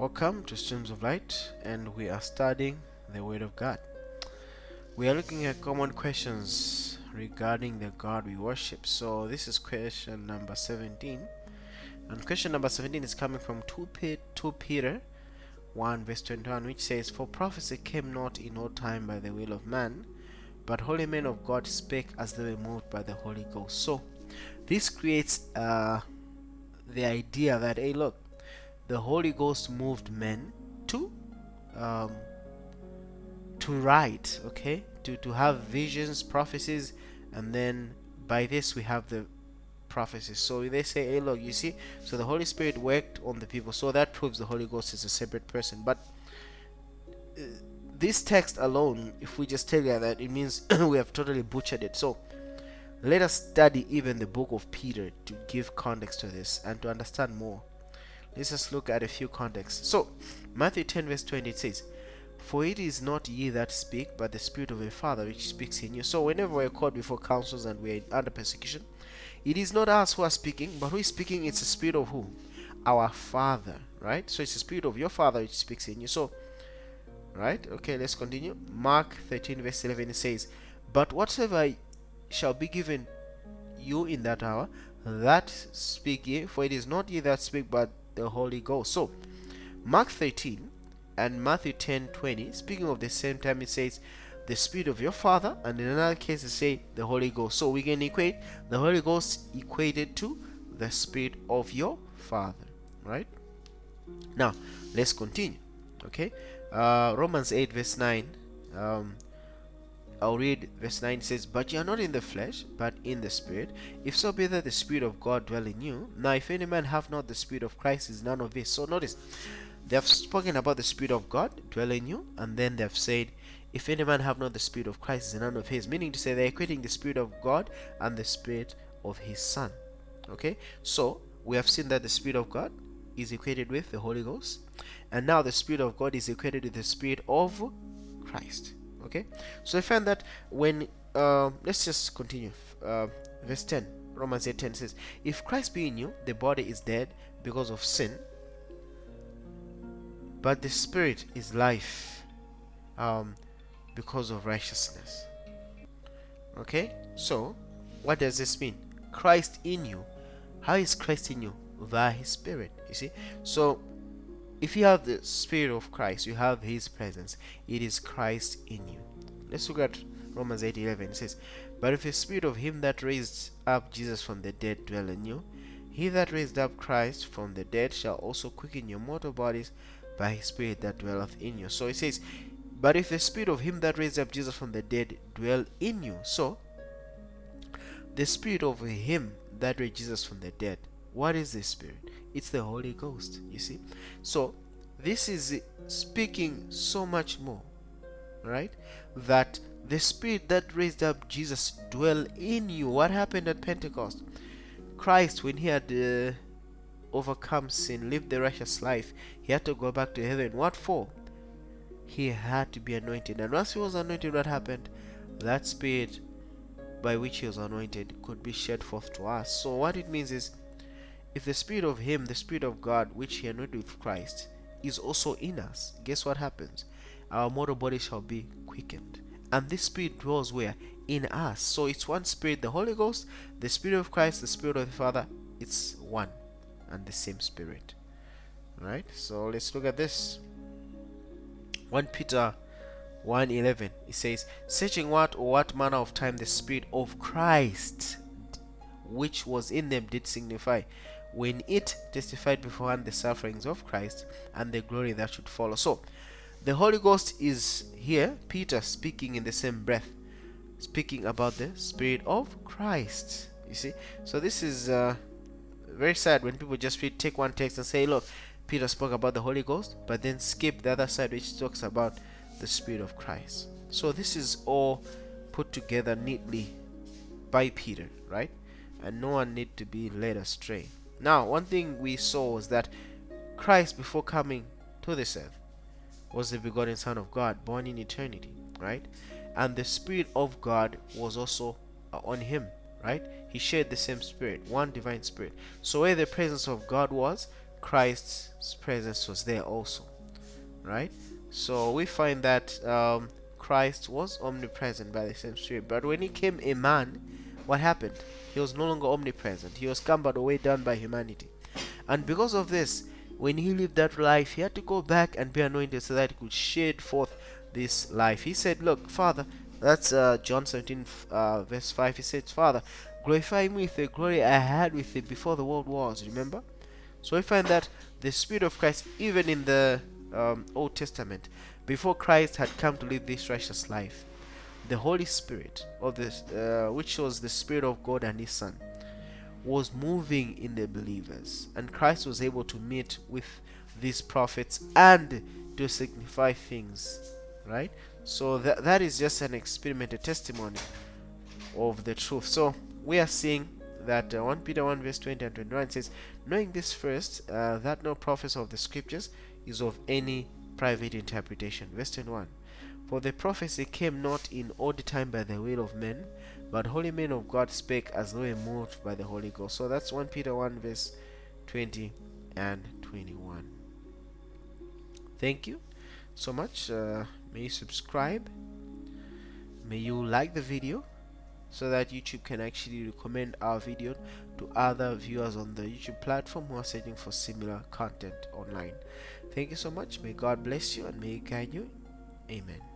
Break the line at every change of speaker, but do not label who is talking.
Welcome to Streams of Light, and we are studying the Word of God. We are looking at common questions regarding the God we worship. So, this is question number 17, and question number 17 is coming from 2 Peter 1, verse 21, which says, "For prophecy came not in old time by the will of man, but holy men of God spake as they were moved by the Holy Ghost." So, this creates the idea that, hey, look, the Holy Ghost moved men to um, write, okay, to have visions, prophecies, and then by this we have the prophecies. So they say, hey, look, you see, so the Holy Spirit worked on the people, so that proves the Holy Ghost is a separate person. But this text alone, if we just tell you that, it means we have totally butchered it. So let us study even the book of Peter to give context to this and to understand more. Let's just look at a few contexts. So, Matthew 10 verse 20, it says, "For it is not ye that speak, but the Spirit of your Father which speaks in you." So whenever we're called before councils and we're under persecution, it is not us who are speaking, but who is speaking? It's the Spirit of who? Our Father, right? So it's the Spirit of your Father which speaks in you. So, right? Okay, let's continue. Mark 13 verse 11, it says, "But whatsoever shall be given you in that hour, that speak ye, for it is not ye that speak, but the Holy Ghost." So Mark 13 and Matthew 10:20, speaking of the same time, it says the Spirit of your Father, and in another case it say the Holy Ghost. So we can equate the Holy Ghost equated to the Spirit of your Father, right? Now let's continue. Okay, Romans 8 verse 9. I'll read verse 9. It says, "But ye are not in the flesh, but in the Spirit, if so be that the Spirit of God dwell in you. Now if any man have not the Spirit of Christ, he is none of his." So notice, they have spoken about the Spirit of God dwell in you, and then they have said, if any man have not the Spirit of Christ, is none of his. Meaning to say, they're equating the Spirit of God and the Spirit of his Son. Okay, so we have seen that the Spirit of God is equated with the Holy Ghost, and now the Spirit of God is equated with the Spirit of Christ. Okay, so I find that when let's just continue. Verse 10, Romans 8:10 says, "If Christ be in you, the body is dead because of sin, but the Spirit is life because of righteousness." Okay, so what does this mean? Christ in you. How is Christ in you? Via his Spirit. You see, so if you have the Spirit of Christ, you have his presence. It is Christ in you. Let's look at Romans 8:11. It says, "But if the Spirit of him that raised up Jesus from the dead dwell in you, he that raised up Christ from the dead shall also quicken your mortal bodies by his Spirit that dwelleth in you." So it says, but if the Spirit of him that raised up Jesus from the dead dwell in you. So the Spirit of him that raised Jesus from the dead, what is the Spirit? It's the Holy Ghost, you see. So this is speaking so much more, right? That the Spirit that raised up Jesus dwell in you. What happened at Pentecost? Christ, when he had overcome sin, lived the righteous life, he had to go back to heaven. What for? He had to be anointed. And once he was anointed, what happened? That Spirit by which he was anointed could be shed forth to us. So what it means is, if the Spirit of him, the Spirit of God, which he anointed with Christ, is also in us, guess what happens? Our mortal body shall be quickened. And this Spirit dwells where? In us. So it's one Spirit, the Holy Ghost, the Spirit of Christ, the Spirit of the Father. It's one and the same Spirit. Right? So let's look at this. 1 Peter 1:11, it says, "Searching what manner of time the Spirit of Christ which was in them did signify, when it testified beforehand the sufferings of Christ and the glory that should follow." So the Holy Ghost is here, Peter speaking in the same breath, speaking about the Spirit of Christ. You see, so this is very sad when people just take one text and say, look, Peter spoke about the Holy Ghost, but then skip the other side which talks about the Spirit of Christ. So this is all put together neatly by Peter, right? And no one need to be led astray. Now, one thing we saw was that Christ, before coming to this earth, was the begotten Son of God, born in eternity, right? And the Spirit of God was also on him, right? He shared the same Spirit, one divine Spirit. So where the presence of God was, Christ's presence was there also, right? So we find that Christ was omnipresent by the same Spirit, but when he came a man, what happened? He was no longer omnipresent. He was cumbered away down by humanity, and because of this, when he lived that life, he had to go back and be anointed so that he could shed forth this life. He said, "Look, Father," that's John 17, verse 5. He said, "Father, glorify me with the glory I had with thee before the world was." Remember? So we find that the Spirit of Christ, even in the Old Testament, before Christ had come to live this righteous life, the Holy Spirit, of this, which was the Spirit of God and His Son, was moving in the believers, and Christ was able to meet with these prophets and to signify things, right? So that is just an experiment, a testimony of the truth. So we are seeing that 1 Peter 1 verse 20 and 21 says, "Knowing this first, that no prophecy of the scriptures is of any private interpretation." Verse 21, "For the prophecy came not in order time by the will of men, but holy men of God spake as though moved by the Holy Ghost." So that's 1 Peter 1 verse 20 and 21. Thank you so much. May you subscribe, may you like the video, so that YouTube can actually recommend our video to other viewers on the YouTube platform who are searching for similar content online. Thank you so much. May God bless you and may He guide you. Amen.